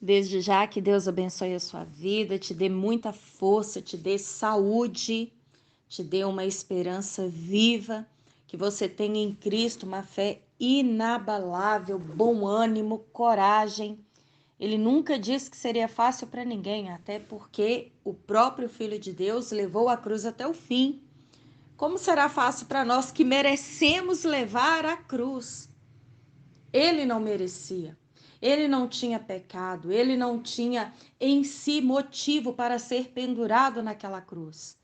Desde já que Deus abençoe a sua vida, te dê muita força, te dê saúde, te dê uma esperança viva, que você tenha em Cristo uma fé inabalável, bom ânimo, coragem. Ele nunca disse que seria fácil para ninguém, até porque o próprio Filho de Deus levou a cruz até o fim. Como será fácil para nós que merecemos levar a cruz? Ele não merecia. Ele não tinha pecado, ele não tinha em si motivo para ser pendurado naquela cruz.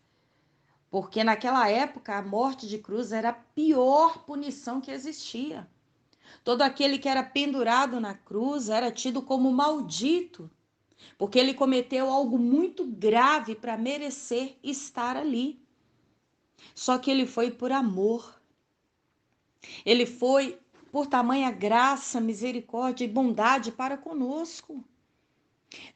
Porque naquela época a morte de cruz era a pior punição que existia. Todo aquele que era pendurado na cruz era tido como maldito, porque ele cometeu algo muito grave para merecer estar ali. Só que ele foi por amor. Ele foi por tamanha graça, misericórdia e bondade para conosco.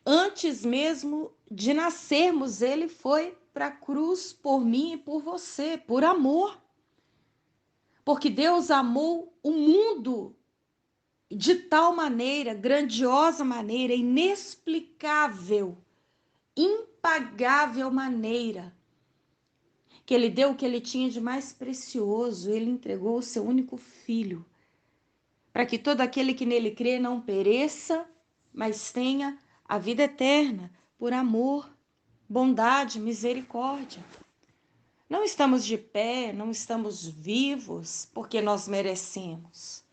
Antes mesmo de nascermos, ele foi para a cruz por mim e por você, por amor. Porque Deus amou o mundo de tal maneira, grandiosa maneira, inexplicável, impagável maneira, que ele deu o que ele tinha de mais precioso, ele entregou o seu único filho, para que todo aquele que nele crê não pereça, mas tenha a vida eterna, por amor, bondade, misericórdia. Não estamos de pé, não estamos vivos porque nós merecemos.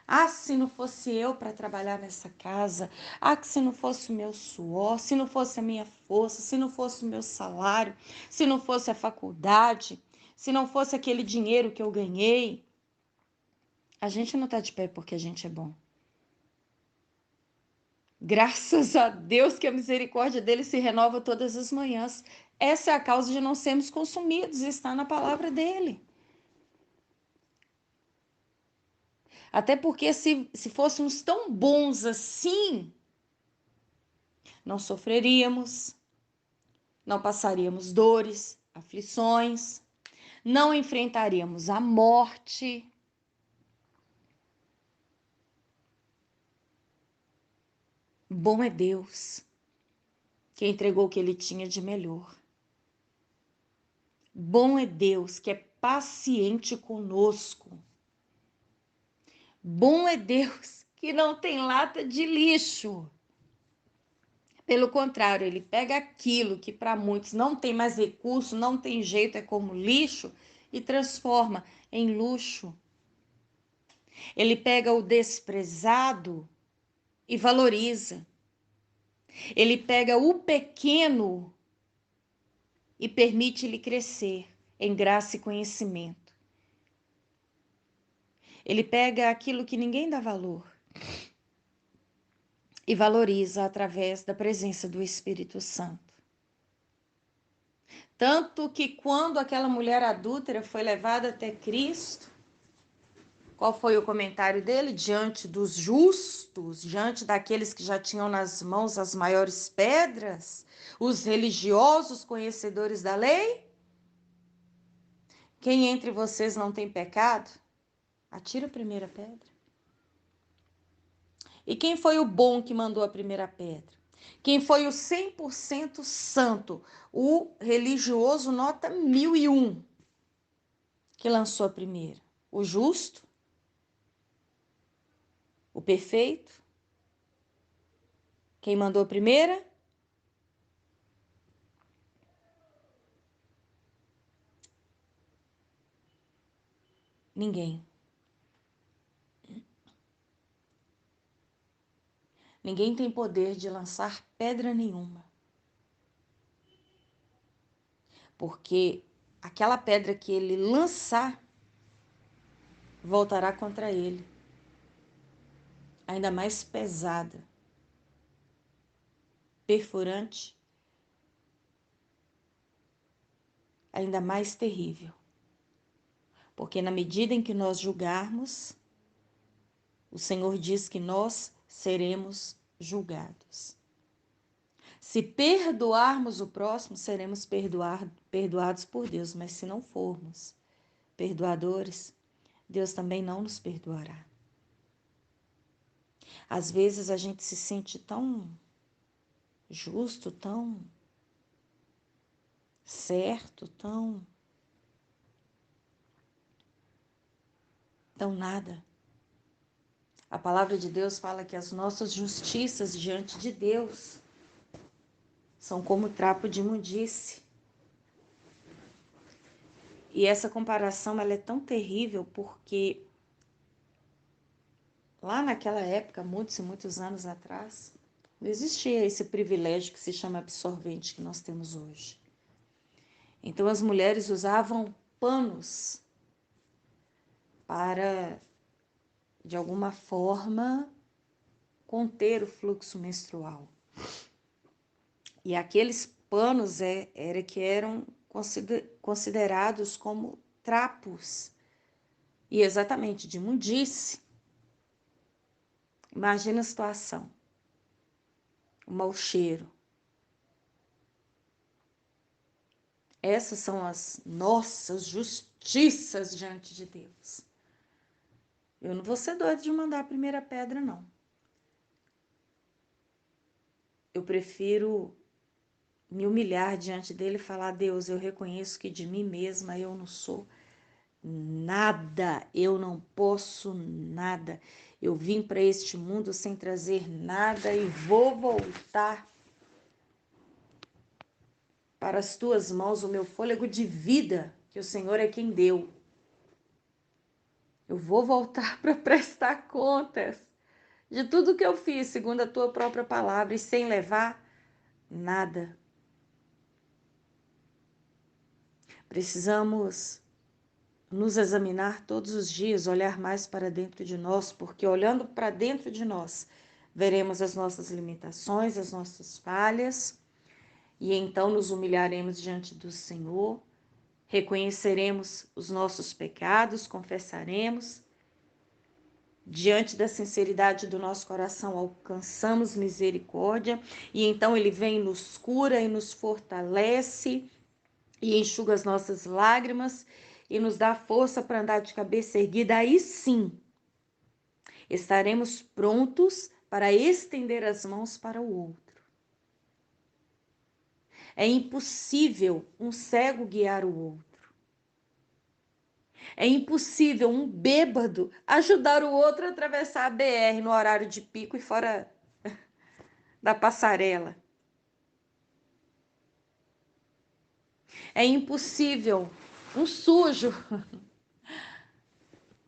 Ah, se não fosse eu para trabalhar nessa casa, ah, que se não fosse o meu suor, se não fosse a minha força, se não fosse o meu salário, se não fosse a faculdade, se não fosse aquele dinheiro que eu ganhei. A gente não está de pé porque a gente é bom. Graças a Deus que a misericórdia dele se renova todas as manhãs. Essa é a causa de não sermos consumidos, está na palavra dele. Até porque se fôssemos tão bons assim, não sofreríamos, não passaríamos dores, aflições, não enfrentaríamos a morte. Bom é Deus, que entregou o que ele tinha de melhor. Bom é Deus, que é paciente conosco. Bom é Deus, que não tem lata de lixo. Pelo contrário, ele pega aquilo que para muitos não tem mais recurso, não tem jeito, é como lixo, e transforma em luxo. Ele pega o desprezado e valoriza. Ele pega o pequeno e permite-lhe crescer em graça e conhecimento. Ele pega aquilo que ninguém dá valor e valoriza através da presença do Espírito Santo. Tanto que quando aquela mulher adúltera foi levada até Cristo, qual foi o comentário dele? Diante dos justos, diante daqueles que já tinham nas mãos as maiores pedras, os religiosos conhecedores da lei? Quem entre vocês não tem pecado? Atira a primeira pedra. E quem foi o bom que mandou a primeira pedra? Quem foi o 100% santo? O religioso nota 1001, que lançou a primeira. O justo? O perfeito? Quem mandou a primeira? Ninguém. Ninguém tem poder de lançar pedra nenhuma. Porque aquela pedra que ele lançar voltará contra ele. Ainda mais pesada, perfurante, ainda mais terrível. Porque na medida em que nós julgarmos, o Senhor diz que nós seremos julgados. Se perdoarmos o próximo, seremos perdoados por Deus, mas se não formos perdoadores, Deus também não nos perdoará. Às vezes a gente se sente tão justo, tão certo, tão nada. A palavra de Deus fala que as nossas justiças diante de Deus são como trapo de imundície. E essa comparação ela é tão terrível porque lá naquela época, muitos e muitos anos atrás, não existia esse privilégio que se chama absorvente que nós temos hoje. Então as mulheres usavam panos para, de alguma forma, conter o fluxo menstrual. E aqueles panos eram considerados como trapos, e exatamente de imundície. Imagina a situação, o mau cheiro. Essas são as nossas justiças diante de Deus. Eu não vou ser doida de mandar a primeira pedra, não. Eu prefiro me humilhar diante dele e falar: Deus, eu reconheço que de mim mesma eu não sou nada, eu não posso nada. Eu vim para este mundo sem trazer nada e vou voltar para as tuas mãos o meu fôlego de vida, que o Senhor é quem deu. Eu vou voltar para prestar contas de tudo que eu fiz, segundo a tua própria palavra, e sem levar nada. Precisamos nos examinar todos os dias, olhar mais para dentro de nós, porque olhando para dentro de nós, veremos as nossas limitações, as nossas falhas, e então nos humilharemos diante do Senhor, reconheceremos os nossos pecados, confessaremos, diante da sinceridade do nosso coração, alcançamos misericórdia, e então Ele vem, nos cura e nos fortalece, e enxuga as nossas lágrimas, e nos dá força para andar de cabeça erguida. Aí sim, estaremos prontos para estender as mãos para o outro. É impossível um cego guiar o outro. É impossível um bêbado ajudar o outro a atravessar a BR no horário de pico e fora da passarela. É impossível um sujo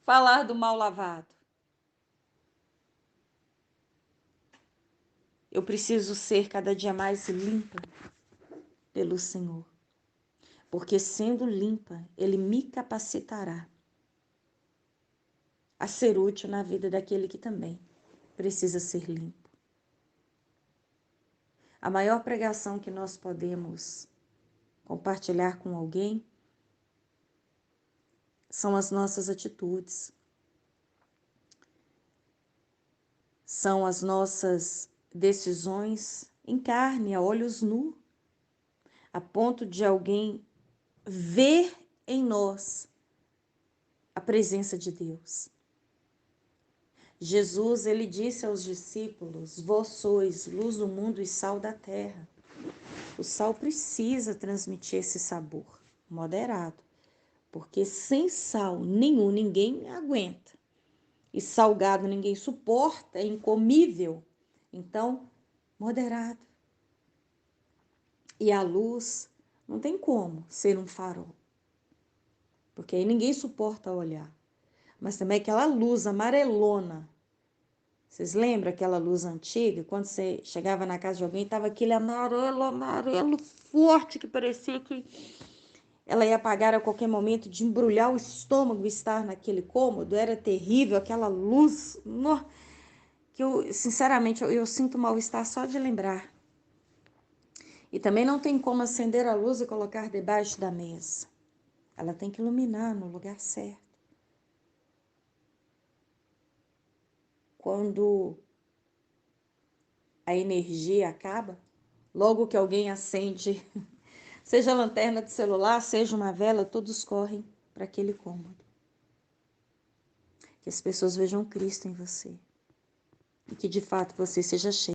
falar do mal lavado. Eu preciso ser cada dia mais limpa pelo Senhor, porque sendo limpa, Ele me capacitará a ser útil na vida daquele que também precisa ser limpo. A maior pregação que nós podemos compartilhar com alguém são as nossas atitudes, são as nossas decisões em carne, a olhos nus, a ponto de alguém ver em nós a presença de Deus. Jesus, ele disse aos discípulos: vós sois luz do mundo e sal da terra. O sal precisa transmitir esse sabor moderado, porque sem sal nenhum ninguém aguenta. E salgado ninguém suporta, é incomível. Então, moderado. E a luz não tem como ser um farol, porque aí ninguém suporta olhar. Mas também aquela luz amarelona. Vocês lembram aquela luz antiga? Quando você chegava na casa de alguém, estava aquele amarelo forte, que parecia que ela ia apagar a qualquer momento, de embrulhar o estômago estar naquele cômodo. Era terrível, aquela luz, que eu, sinceramente, eu sinto mal-estar só de lembrar. E também não tem como acender a luz e colocar debaixo da mesa. Ela tem que iluminar no lugar certo. Quando a energia acaba, logo que alguém acende, seja a lanterna de celular, seja uma vela, todos correm para aquele cômodo. Que as pessoas vejam Cristo em você. E que de fato você seja cheio